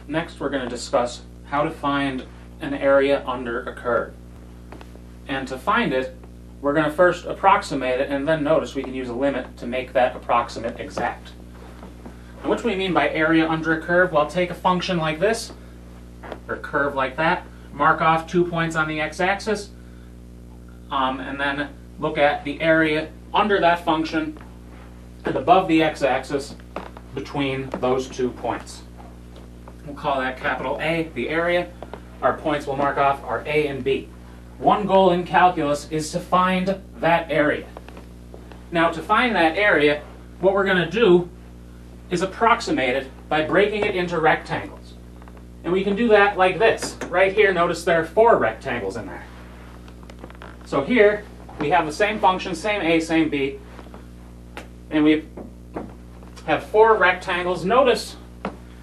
Next we're going to discuss how to find an area under a curve. And to find it, we're going to first approximate it, and then notice we can use a limit to make that approximate exact. Now, what do we mean by area under a curve? Well, take a function like this, or curve like that, mark off 2 points on the x-axis, and then look at the area under that function and above the x-axis between those 2 points. We'll call that capital A, the area. Our points we'll mark off are A and B. One goal in calculus is to find that area. Now, to find that area, what we're going to do is approximate it by breaking it into rectangles. And we can do that like this. Right here, notice there are 4 rectangles in there. So here, we have the same function, same A, same B, and we have 4 rectangles. Notice,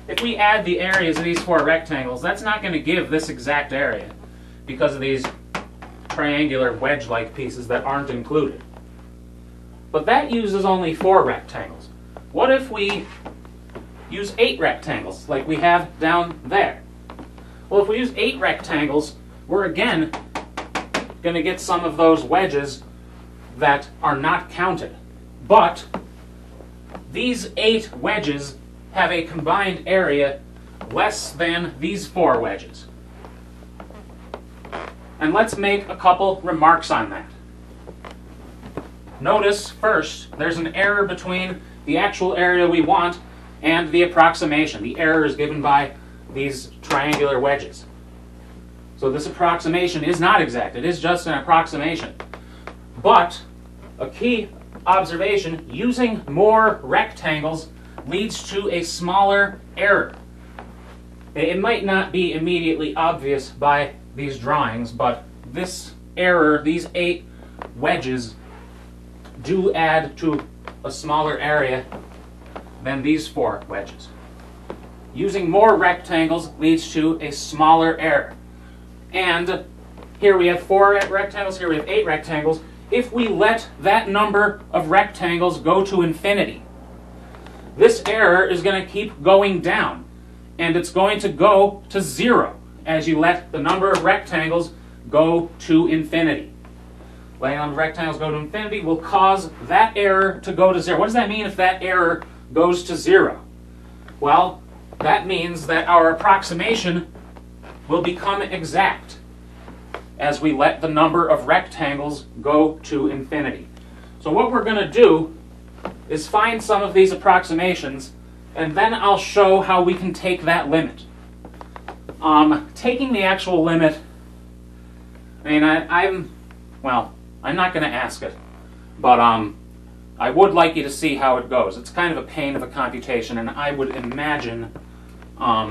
if we add the areas of these 4 rectangles, that's not going to give this exact area because of these triangular wedge-like pieces that aren't included. But that uses only 4 rectangles. What if we use 8 rectangles, like we have down there? Well, if we use 8 rectangles, we're again going to get some of those wedges that are not counted. But these 8 wedges have a combined area less than these 4 wedges. And let's make a couple remarks on that. Notice, first, there's an error between the actual area we want and the approximation. The error is given by these triangular wedges. So this approximation is not exact. It is just an approximation. But a key observation, using more rectangles leads to a smaller error. It might not be immediately obvious by these drawings, but this error, these 8 wedges, do add to a smaller area than these 4 wedges. Using more rectangles leads to a smaller error. And here we have 4 rectangles, here we have 8 rectangles. If we let that number of rectangles go to infinity, this error is going to keep going down, and it's going to go to 0 as you let the number of rectangles go to infinity. Letting the number of rectangles go to infinity will cause that error to go to 0. What does that mean if that error goes to 0? Well, that means that our approximation will become exact as we let the number of rectangles go to infinity. So what we're going to do is find some of these approximations, and then I'll show how we can take that limit. Taking the actual limit, I mean, I'm not going to ask it, but I would like you to see how it goes. It's kind of a pain of a computation, and I would imagine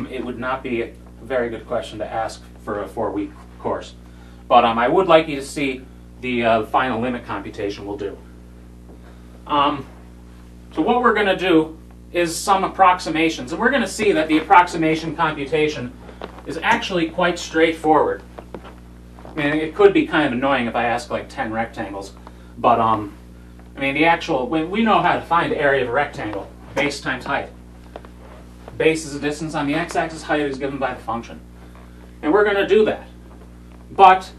it would not be a very good question to ask for a 4-week course. But I would like you to see the final limit computation we'll do. So what we're going to do is some approximations, and we're going to see that the approximation computation is actually quite straightforward. I mean, it could be kind of annoying if I ask like 10 rectangles, but I mean, we know how to find the area of a rectangle, base times height. Base is the distance on the x-axis, height is given by the function. And we're going to do that. But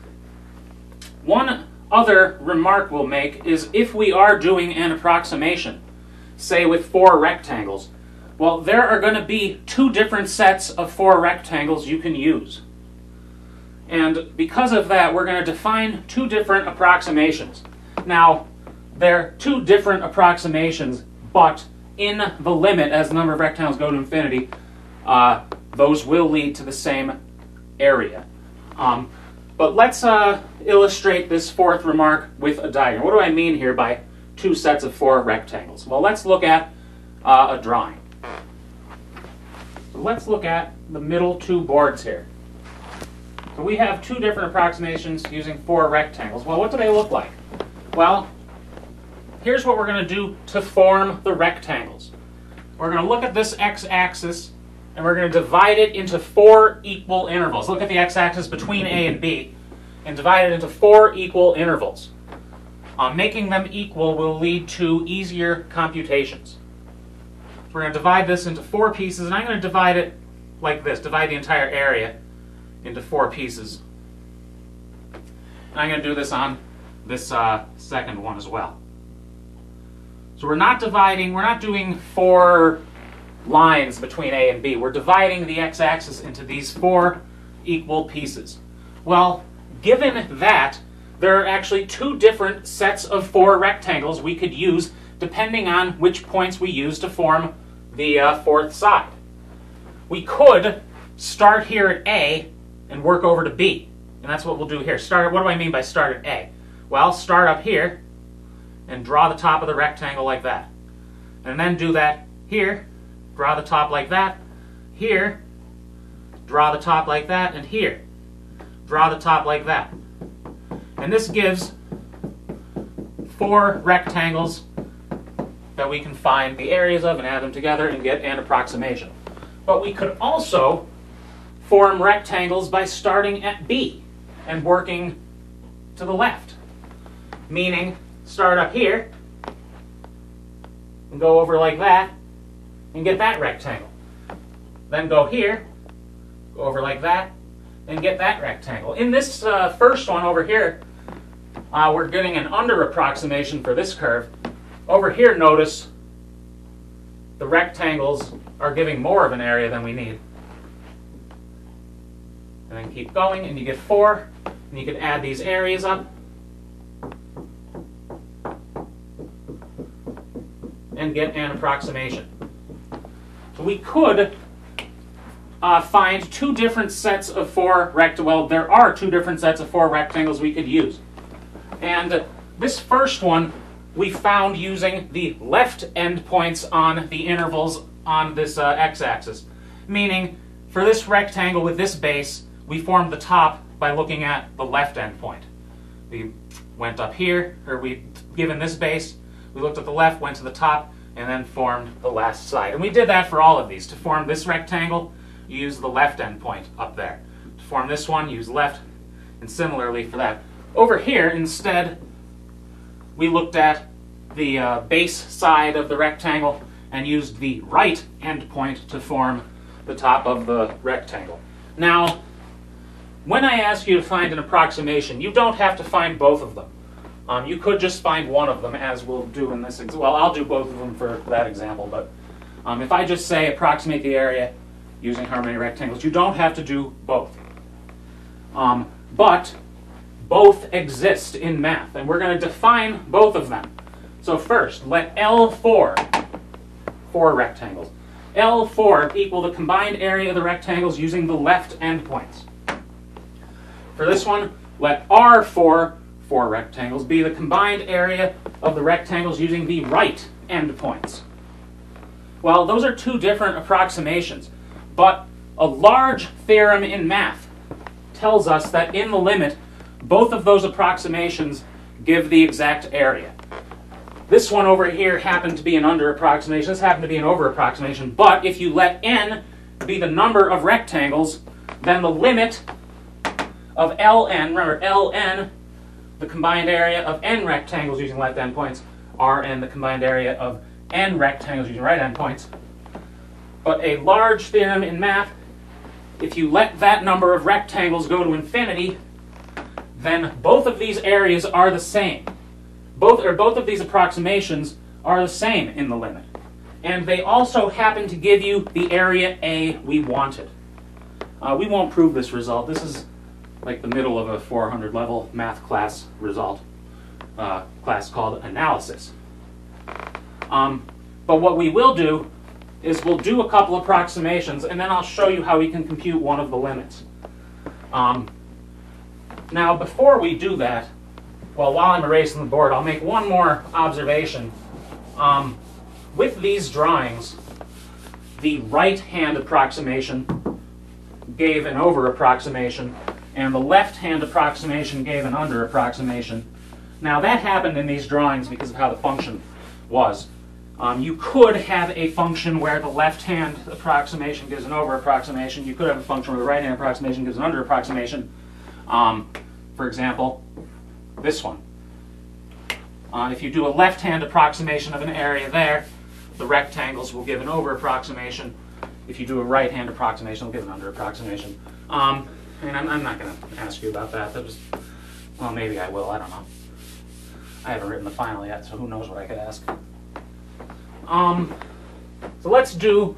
one other remark we'll make is if we are doing an approximation, say with 4 rectangles, well, there are going to be 2 different sets of 4 rectangles you can use. And because of that, we're going to define 2 different approximations. Now, they're 2 different approximations, but in the limit, as the number of rectangles go to infinity, those will lead to the same area. But let's illustrate this 4th remark with a diagram. What do I mean here by 2 sets of 4 rectangles? Well, let's look at a drawing. So let's look at the middle 2 boards here. So we have 2 different approximations using 4 rectangles. Well, what do they look like? Well, here's what we're going to do to form the rectangles. We're going to look at this x-axis, and we're going to divide it into 4 equal intervals. Look at the x-axis between A and B, and divide it into 4 equal intervals. Making them equal will lead to easier computations. We're going to divide this into 4 pieces, and I'm going to divide it like this, divide the entire area into 4 pieces. And I'm going to do this on this second one as well. So we're not doing 4 lines between A and B. We're dividing the x-axis into these 4 equal pieces. Well, given that, there are actually 2 different sets of 4 rectangles we could use depending on which points we use to form the 4th side. We could start here at A and work over to B. And that's what we'll do here. What do I mean by start at A? Well, start up here and draw the top of the rectangle like that. And then do that here, draw the top like that, here, draw the top like that, and here, draw the top like that. And this gives 4 rectangles that we can find the areas of and add them together and get an approximation. But we could also form rectangles by starting at B and working to the left. Meaning, start up here and go over like that and get that rectangle. Then go here, go over like that, and get that rectangle. In this first one over here, we're getting an under approximation for this curve. Over here, notice the rectangles are giving more of an area than we need. And then keep going, and you get 4, and you can add these areas up. And get an approximation. So we could find 2 different sets of 4 rectangles. Well, there are 2 different sets of 4 rectangles we could use. And this first one we found using the left endpoints on the intervals on this x-axis. Meaning, for this rectangle with this base, we formed the top by looking at the left endpoint. We went up here, or given this base, we looked at the left, went to the top, and then formed the last side. And we did that for all of these. To form this rectangle, you use the left endpoint up there. To form this one, use left, and similarly for that. Over here, instead, we looked at the base side of the rectangle and used the right endpoint to form the top of the rectangle. Now, when I ask you to find an approximation, you don't have to find both of them. You could just find one of them, as we'll do in this example. Well, I'll do both of them for that example, but if I just say approximate the area using how many rectangles, you don't have to do both. But both exist in math, and we're going to define both of them. So first, let L4, 4 rectangles, L4 equal the combined area of the rectangles using the left endpoints. For this one, let R4, 4 rectangles, be the combined area of the rectangles using the right endpoints. Well, those are 2 different approximations, but a large theorem in math tells us that in the limit, both of those approximations give the exact area. This one over here happened to be an under approximation, this happened to be an over approximation, but if you let n be the number of rectangles, then the limit of Ln, remember Ln, the combined area of n rectangles using left endpoints, Rn, the combined area of n rectangles using right endpoints. But a large theorem in math, if you let that number of rectangles go to infinity, then both of these areas are the same. Both of these approximations are the same in the limit. And they also happen to give you the area A we wanted. We won't prove this result. This is like the middle of a 400 level math class result, class called analysis. But what we will do is we'll do a couple approximations, and then I'll show you how we can compute one of the limits. Now, before we do that, well, while I'm erasing the board, I'll make one more observation. With these drawings, the right-hand approximation gave an over approximation, and the left-hand approximation gave an under approximation. Now, that happened in these drawings because of how the function was. You could have a function where the left-hand approximation gives an over approximation. You could have a function where the right-hand approximation gives an under approximation. For example, this one. If you do a left-hand approximation of an area there, the rectangles will give an over approximation. if you do a right-hand approximation, it'll give an under approximation. And I'm not going to ask you about that. That was, well, maybe I will. I don't know. I haven't written the final yet, so who knows what I could ask. So let's do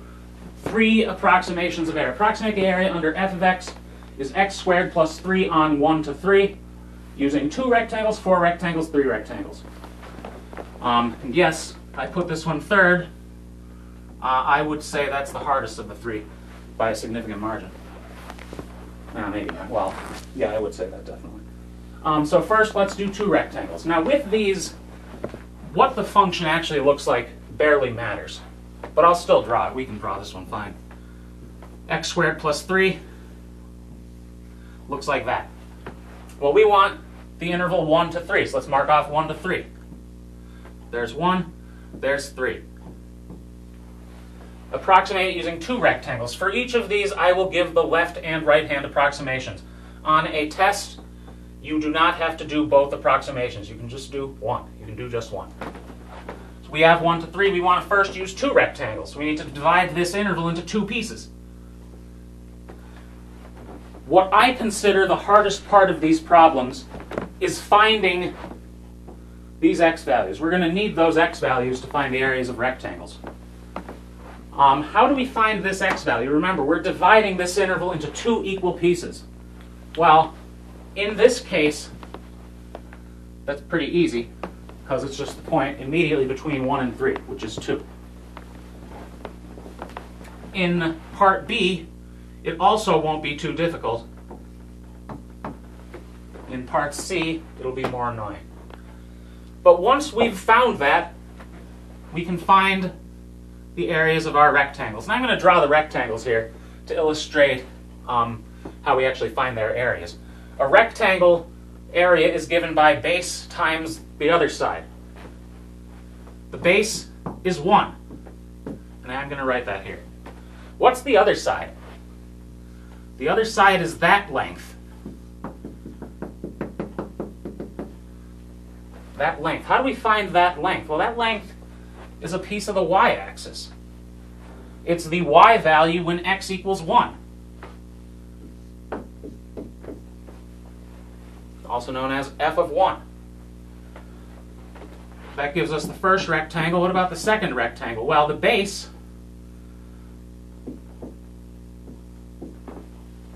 3 approximations of area. Approximate the area under f of x is x squared plus 3 on 1 to 3, using 2 rectangles, 4 rectangles, 3 rectangles. And yes, I put this one third. I would say that's the hardest of the 3 by a significant margin. Maybe not. Well, yeah, I would say that definitely. So first, let's do 2 rectangles. Now with these, what the function actually looks like barely matters. But I'll still draw it. We can draw this one fine. X squared plus 3 looks like that. Well, we want the interval 1 to 3, so let's mark off 1 to 3. There's 1, there's 3. Approximate it using 2 rectangles. For each of these, I will give the left and right hand approximations. On a test, you do not have to do both approximations. You can just do one. You can do just one. So we have 1 to 3. We want to first use 2 rectangles. We need to divide this interval into 2 pieces. What I consider the hardest part of these problems is finding these x values. We're going to need those x values to find the areas of rectangles. How do we find this x value? Remember, we're dividing this interval into 2 equal pieces. Well, in this case, that's pretty easy, because it's just the point immediately between 1 and 3, which is 2. In part B, it also won't be too difficult. In part C, it'll be more annoying. But once we've found that, we can find the areas of our rectangles. And I'm going to draw the rectangles here to illustrate how we actually find their areas. A rectangle area is given by base times the other side. The base is 1. And I'm going to write that here. What's the other side? The other side is that length. That length. How do we find that length? Well, that length is a piece of the y-axis. It's the y value when x equals 1. Also known as f of 1. That gives us the first rectangle. What about the second rectangle? Well, the base,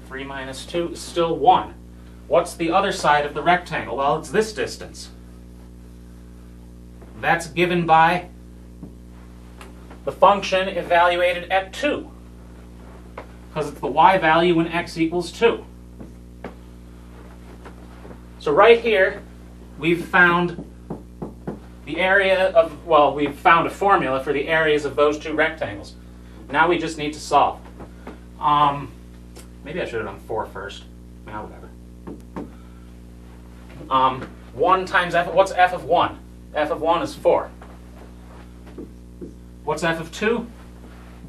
3 minus 2, is still 1. What's the other side of the rectangle? Well, it's this distance. That's given by the function evaluated at 2, because it's the y value when x equals 2. So right here, we've found the area of, well, we've found a formula for the areas of those 2 rectangles. Now we just need to solve. Maybe I should have done 4 first. Now, whatever. 1 times f, what's f of 1? F of 1 is 4. What's f of 2?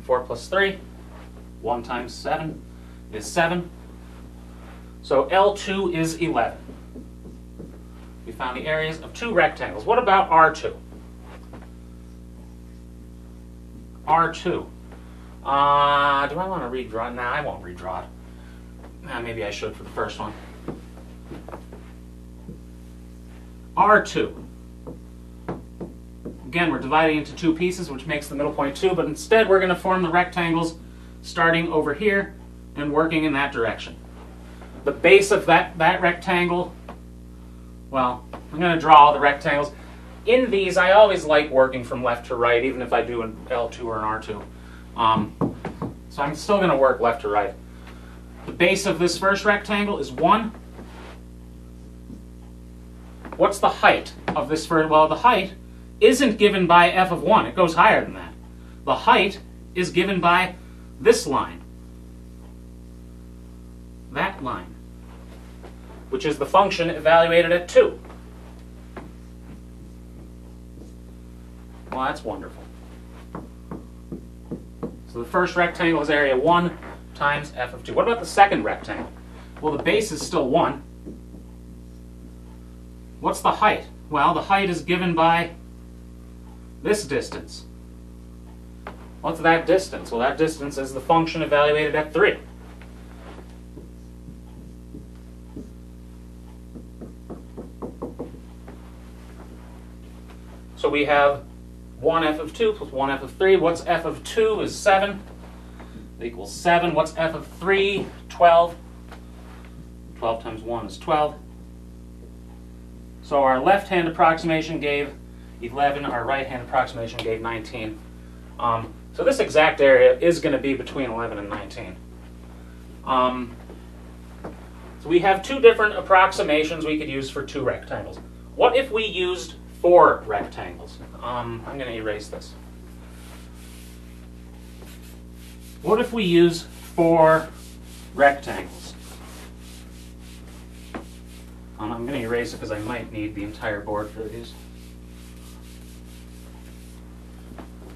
4 plus 3. 1 times 7 is 7. So L2 is 11. We found the areas of 2 rectangles. What about R2? R2. Do I want to redraw it? Nah, I won't redraw it. Maybe I should for the first one. R2. Again, we're dividing into 2 pieces, which makes the middle point 2, but instead we're going to form the rectangles starting over here and working in that direction. The base of that rectangle, well, I'm going to draw all the rectangles. In these, I always like working from left to right, even if I do an L2 or an R2. So I'm still going to work left to right. The base of this first rectangle is 1. What's the height of this first? Well, the height isn't given by f of 1. It goes higher than that. The height is given by this line. That line, which is the function evaluated at 2. Well, that's wonderful. So the first rectangle is area 1 times f of 2. What about the second rectangle? Well, the base is still 1. What's the height? Well, the height is given by this distance. What's that distance? Well, that distance is the function evaluated at 3. So we have 1 f of 2 plus 1 f of 3. What's f of 2 is 7. That equals 7. What's f of 3? 12. 12 times 1 is 12. So our left-hand approximation gave 11. Our right-hand approximation gave 19. So this exact area is going to be between 11 and 19. So we have 2 different approximations we could use for 2 rectangles. What if we used 4 rectangles? I'm going to erase this. What if we use 4 rectangles? I'm going to erase it because I might need the entire board for these.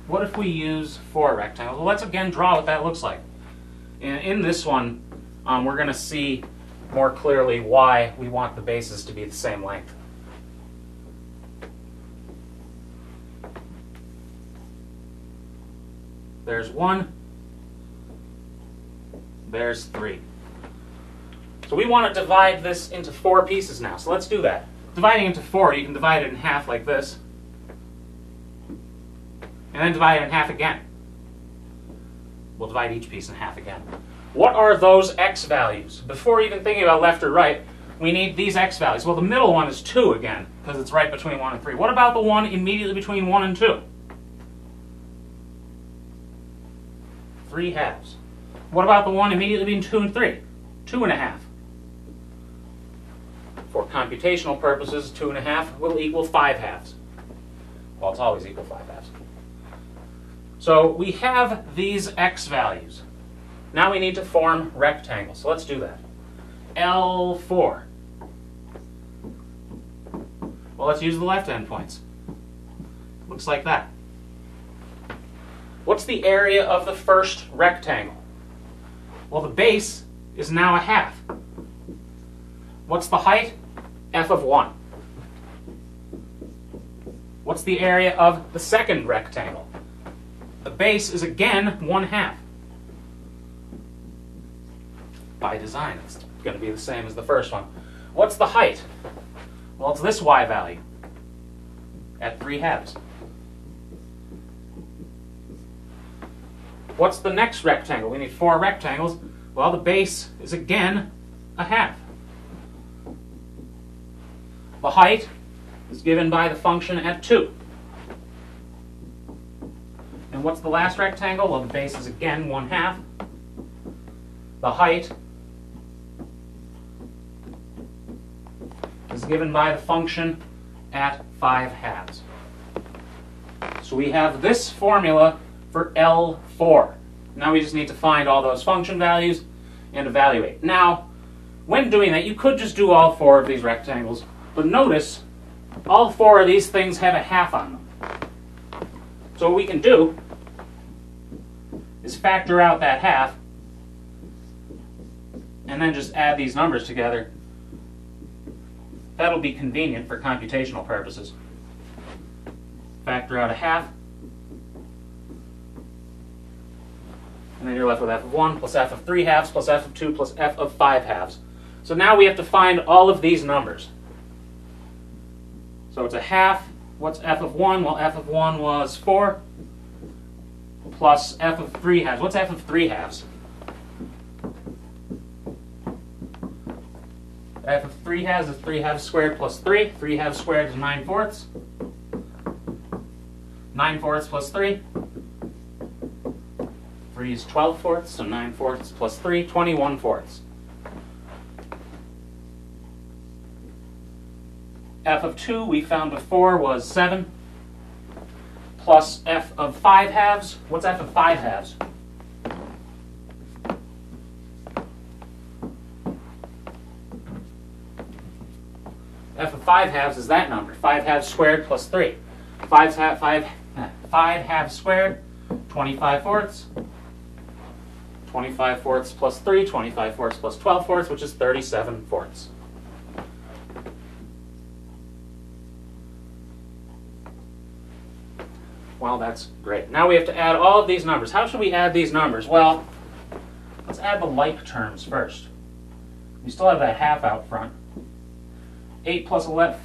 What if we use 4 rectangles? Well, let's again draw what that looks like. In this one, we're going to see more clearly why we want the bases to be the same length. There's 1. There's 3. So we want to divide this into 4 pieces now. So let's do that. Dividing into 4, you can divide it in half like this. And then divide it in half again. We'll divide each piece in half again. What are those x values? Before even thinking about left or right, we need these x values. Well, the middle one is 2 again, because it's right between 1 and 3. What about the one immediately between 1 and 2? 3 halves. What about the one immediately between 2 and 3? 2.5. For computational purposes, 2.5 will equal 5 halves. Well, it's always equal 5 halves. So we have these x values. Now we need to form rectangles. So let's do that. L4. Well, let's use the left endpoints. Looks like that. What's the area of the first rectangle? Well, the base is now a half. What's the height? F of 1. What's the area of the second rectangle? The base is again 1/2. By design, it's going to be the same as the first one. What's the height? Well, it's this y value at 3 halves. What's the next rectangle? We need 4 rectangles. Well, the base is again a half. The height is given by the function at 2. And what's the last rectangle? Well, the base is again 1/2. The height is given by the function at 5 halves. So we have this formula for L4. Now we just need to find all those function values and evaluate. Now, when doing that, you could just do all 4 of these rectangles, but notice all 4 of these things have a half on them. So what we can do is factor out that half and then just add these numbers together. That'll be convenient for computational purposes. Factor out a half, and then you're left with f of 1 plus f of 3 halves plus f of 2 plus f of 5 halves. So now we have to find all of these numbers. So it's a half. What's f of 1? Well, f of 1 was 4 plus f of 3 halves. What's f of 3 halves? F of 3 halves is 3 halves squared plus 3. 3 halves squared is 9/4. 9/4 plus 3. 3 is 12/4, so 9/4 plus 3, 21/4. F of 2 we found before was 7 plus f of 5 halves. What's f of 5 halves? F of 5 halves is that number, 5 halves squared plus 3. 5 halves squared, 25/4. 25/4 plus 3, 25/4 plus 12/4, which is 37/4. Well, that's great. Now we have to add all of these numbers. How should we add these numbers? Well, let's add the like terms first. We still have that half out front. 8 plus 11,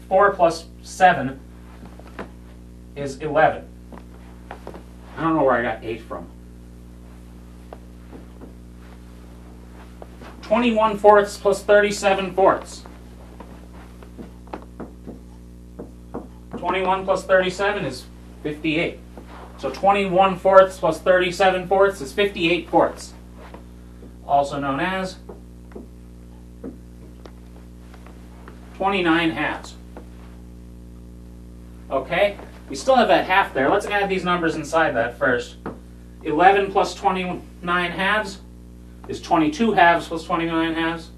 4 plus 7 is 11. I don't know where I got 8 from. 21 fourths plus 37 fourths. 21 plus 37 is 58. So 21 fourths plus 37 fourths is 58 fourths. Also known as 29 halves. Okay, we still have that half there. Let's add these numbers inside that first. 11 plus 29 halves is 22 halves plus 29 halves,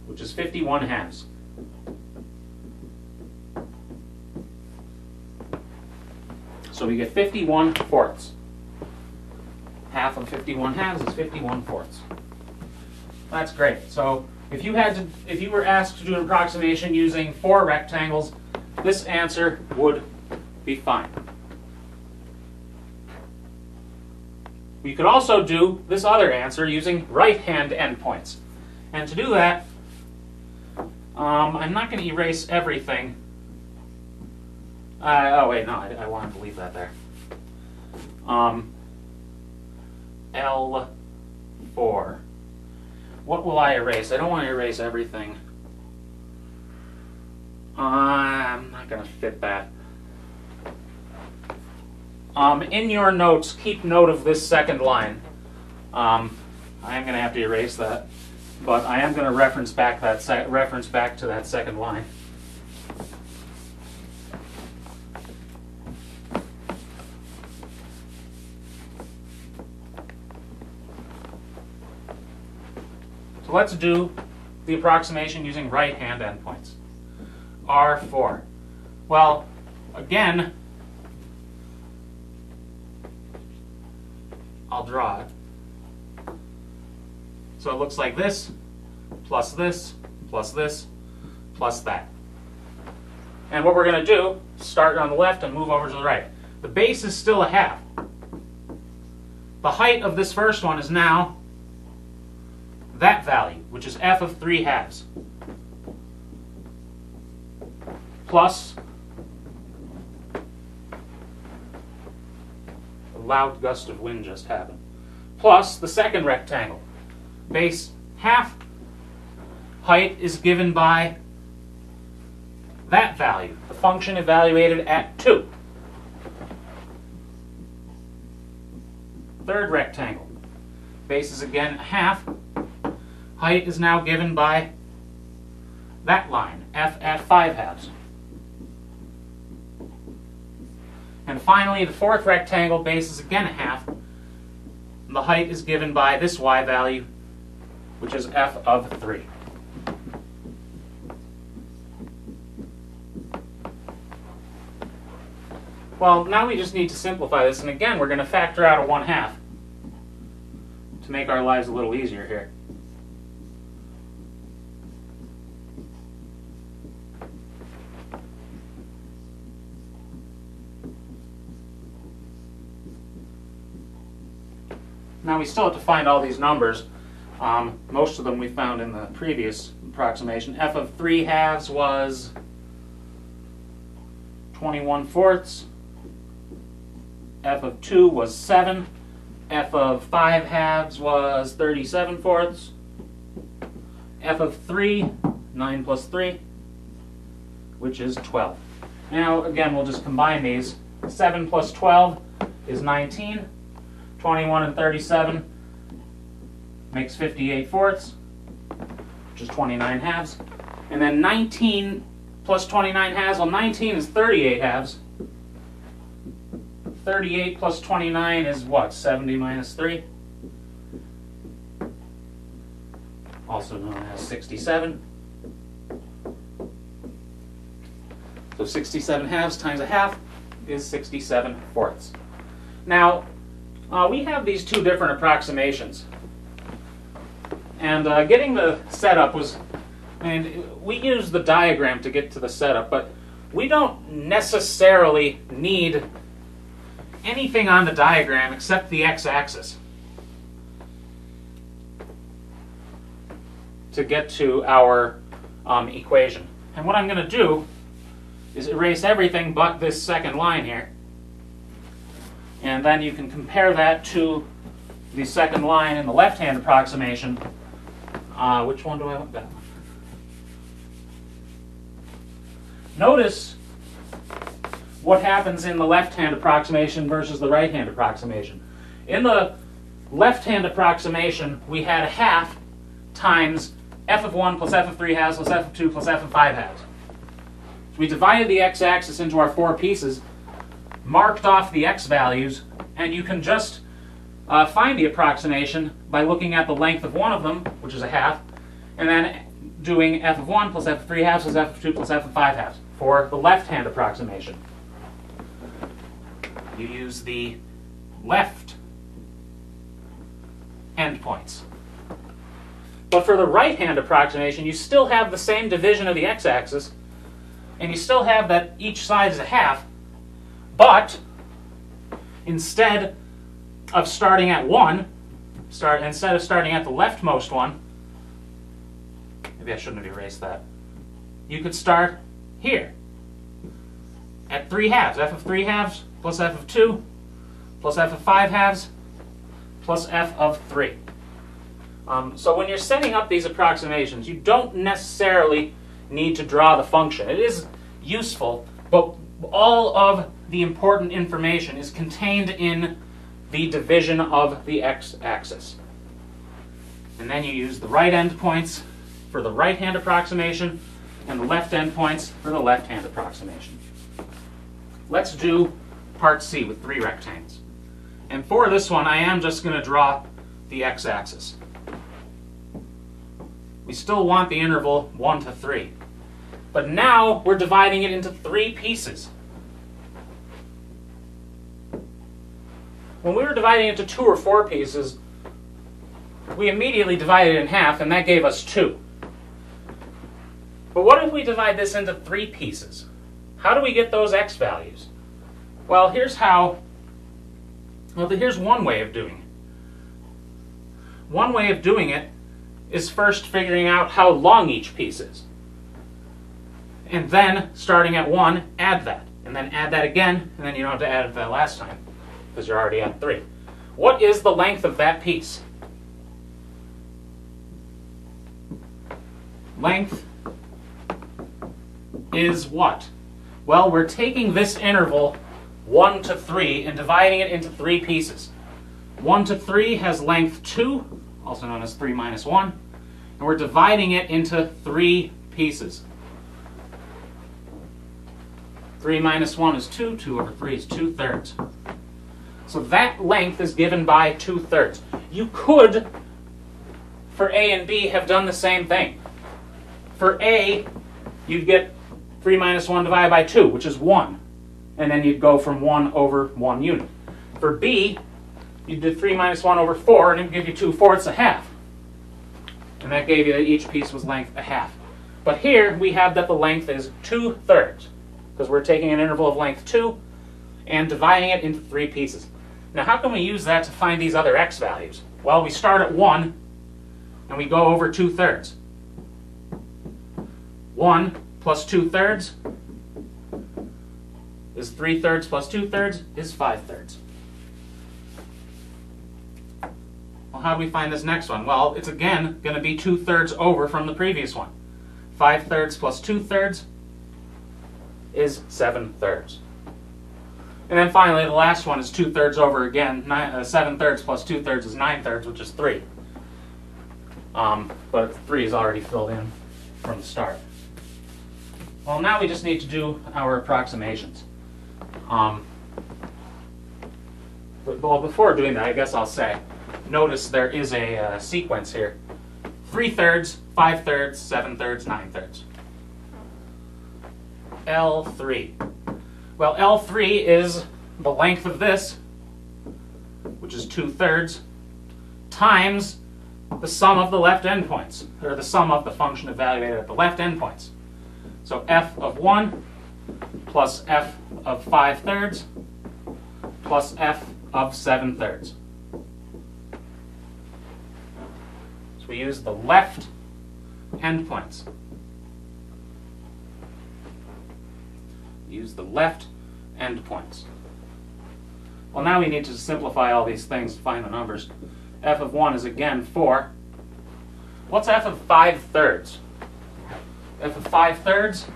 which is 51 halves. So we get 51 fourths. Half of 51 halves is 51 fourths. That's great. So if you were asked to do an approximation using 4 rectangles, this answer would be fine. We could also do this other answer using right-hand endpoints. And to do that, I'm not going to erase everything. Oh wait, no, I wanted to leave that there. L4. What will I erase? I don't want to erase everything. I'm not going to fit that. In your notes, keep note of this second line. I am going to have to erase that, but I am going to reference back to that second line. So let's do the approximation using right-hand endpoints. R4. Well, again, I'll draw it. So it looks like this, plus this, plus this, plus that. And what we're going to do, start on the left and move over to the right. The base is still a half. The height of this first one is now that value, which is f of 3 halves, plus a loud gust of wind just happened, plus the second rectangle. Base half, height is given by that value, the function evaluated at 2. Third rectangle. Base is again half. Height is now given by that line, f at 5 halves. And finally, the fourth rectangle, base is again a half. And the height is given by this y value, which is f of 3. Well, now we just need to simplify this, and again, we're going to factor out a 1/2 to make our lives a little easier here. Now we still have to find all these numbers. Most of them we found in the previous approximation. F of 3 halves was 21 fourths. F of 2 was 7. F of 5 halves was 37 fourths. F of 3, 9 plus 3, which is 12. Now again, we'll just combine these. 7 plus 12 is 19. 21 and 37 makes 58 fourths, which is 29 halves. And then 19 plus 29 halves, well, 19 is 38 halves. 38 plus 29 is what? 70 minus 3? Also known as 67. So 67 halves times a half is 67 fourths. Now, we have these two different approximations. And getting the setup was, and we used the diagram to get to the setup, but we don't necessarily need anything on the diagram except the x-axis to get to our equation. And what I'm going to do is erase everything but this second line here. And then you can compare that to the second line in the left-hand approximation. Which one do I want? That one. Notice what happens in the left-hand approximation versus the right-hand approximation. In the left-hand approximation, we had a half times f of 1 plus f of 3 halves plus f of 2 plus f of 5 halves. So we divided the x-axis into our 4 pieces, marked off the x values, and you can just find the approximation by looking at the length of one of them, which is a half, and then doing f of 1 plus f of 3 halves plus f of 2 plus f of 5 halves for the left-hand approximation. You use the left endpoints. But for the right-hand approximation, you still have the same division of the x-axis, and you still have that each side is a half, but instead of starting at 1, instead of starting at the leftmost one, maybe I shouldn't have erased that, you could start here at 3 halves, f of 3 halves plus f of 2 plus f of 5 halves plus f of 3. So when you're setting up these approximations, you don't necessarily need to draw the function. It is useful, but all of the important information is contained in the division of the x-axis. And then you use the right endpoints for the right-hand approximation and the left endpoints for the left-hand approximation. Let's do part C with 3 rectangles. And for this one, I am just going to draw the x-axis. We still want the interval 1 to 3. But now we're dividing it into 3 pieces. When we were dividing it into 2 or 4 pieces, we immediately divided it in half, and that gave us 2. But what if we divide this into 3 pieces? How do we get those x values? Well, here's one way of doing it. One way of doing it is first figuring out how long each piece is. And then, starting at 1, add that. And then add that again, and then you don't have to add it that last time, because you're already at 3. What is the length of that piece? Length is what? Well, we're taking this interval 1 to 3 and dividing it into 3 pieces. 1 to 3 has length 2, also known as 3 minus 1, and we're dividing it into 3 pieces. 3 minus 1 is 2, 2 over 3 is 2/3. So that length is given by 2/3. You could, for A and B, have done the same thing. For A, you'd get 3 minus 1 divided by 2, which is 1. And then you'd go from 1 over 1 unit. For B, you'd do 3 minus 1 over 4, and it would give you 2/4, a half. And that gave you that each piece was length a half. But here, we have that the length is 2/3, because we're taking an interval of length 2 and dividing it into 3 pieces. Now, how can we use that to find these other x values? Well, we start at 1, and we go over 2/3. 1 plus 2/3 is 3/3 plus 2/3 is 5/3. Well, how do we find this next one? Well, it's again going to be 2/3 over from the previous one. 5/3 plus 2/3 is 7/3. And then finally, the last one is 2/3 over again. 7/3 plus 2/3 is 9/3, which is 3. But 3 is already filled in from the start. Well, now we just need to do our approximations. Well, before doing that, I guess I'll say, notice there is a sequence here. 3/3, 5/3, 7/3, 9/3. L3. Well, L3 is the length of this, which is 2/3, times the sum of the left endpoints, or the sum of the function evaluated at the left endpoints. So f of 1 plus f of 5/3 plus f of 7/3. So we use the left endpoints. Use the left endpoints. Well, now we need to simplify all these things to find the numbers. F of 1 is again 4. What's f of 5/3? F of 5/3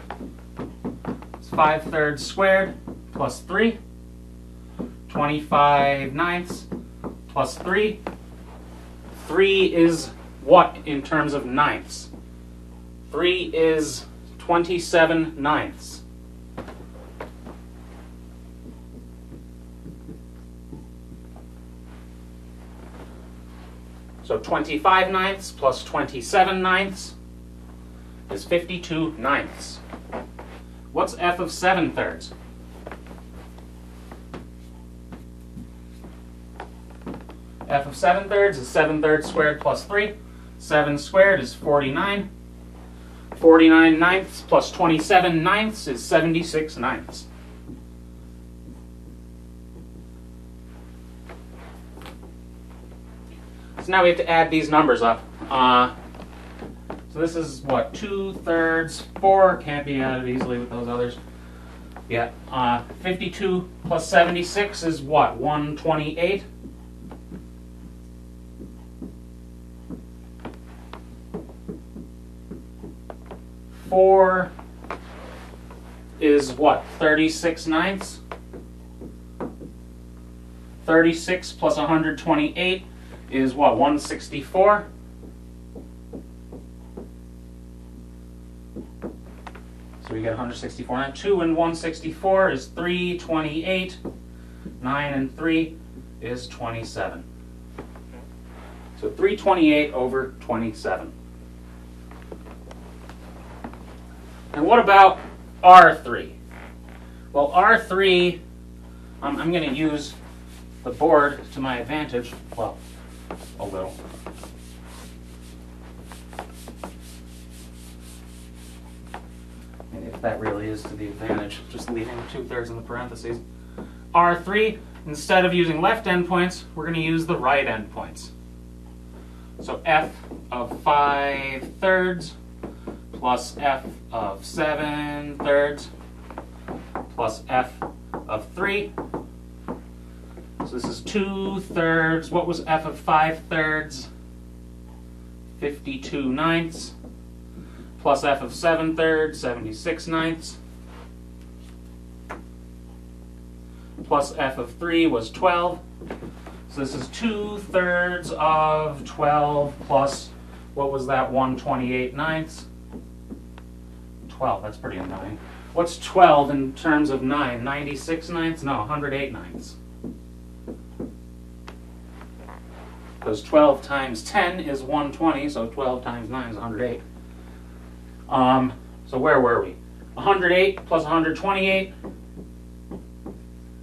is 5/3 squared plus 3. 25/9 plus 3. 3 is what in terms of ninths? 3 is 27/9. So 25/9 plus 27/9 is 52/9. What's f of 7/3? F of 7/3 is 7/3 squared plus 3. 7 squared is 49. 49/9 plus 27/9 is 76/9. So now we have to add these numbers up. So this is what, 2/3, 4 can't be added easily with those others. Yeah, 52 plus 76 is what, 128? Four is what, 36/9? 36 plus 128 is what, 164? So we get 164. Now 2 and 164 is 328. 9 and 3 is 27. So 328 over 27. And what about R3? Well, R3, I'm going to use the board to my advantage. Well, a little. And if that really is to the advantage, just leaving 2/3 in the parentheses. R3, instead of using left endpoints, we're going to use the right endpoints. So f of 5/3 plus f of 7/3 plus f of 3. So this is 2/3. What was f of 5/3? 52/9 plus f of 7/3, 76/9 plus f of 3 was 12. So this is 2/3 of 12 plus, what was that, 128/9? 12, that's pretty annoying. What's 12 in terms of 9? 96/9? No, 108/9. Because 12 times 10 is 120, so 12 times 9 is 108. So where were we? 108 plus 128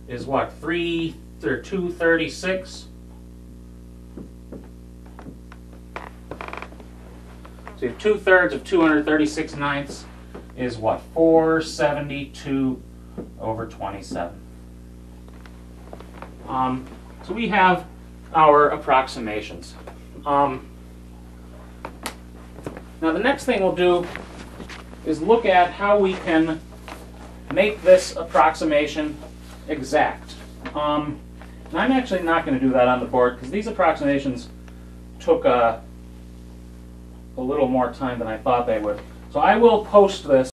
is what? 236. So you have 2/3 of 236/9 is what? 472 over 27. So we have our approximations. Now the next thing we'll do is look at how we can make this approximation exact. And I'm actually not going to do that on the board because these approximations took a little more time than I thought they would. So I will post this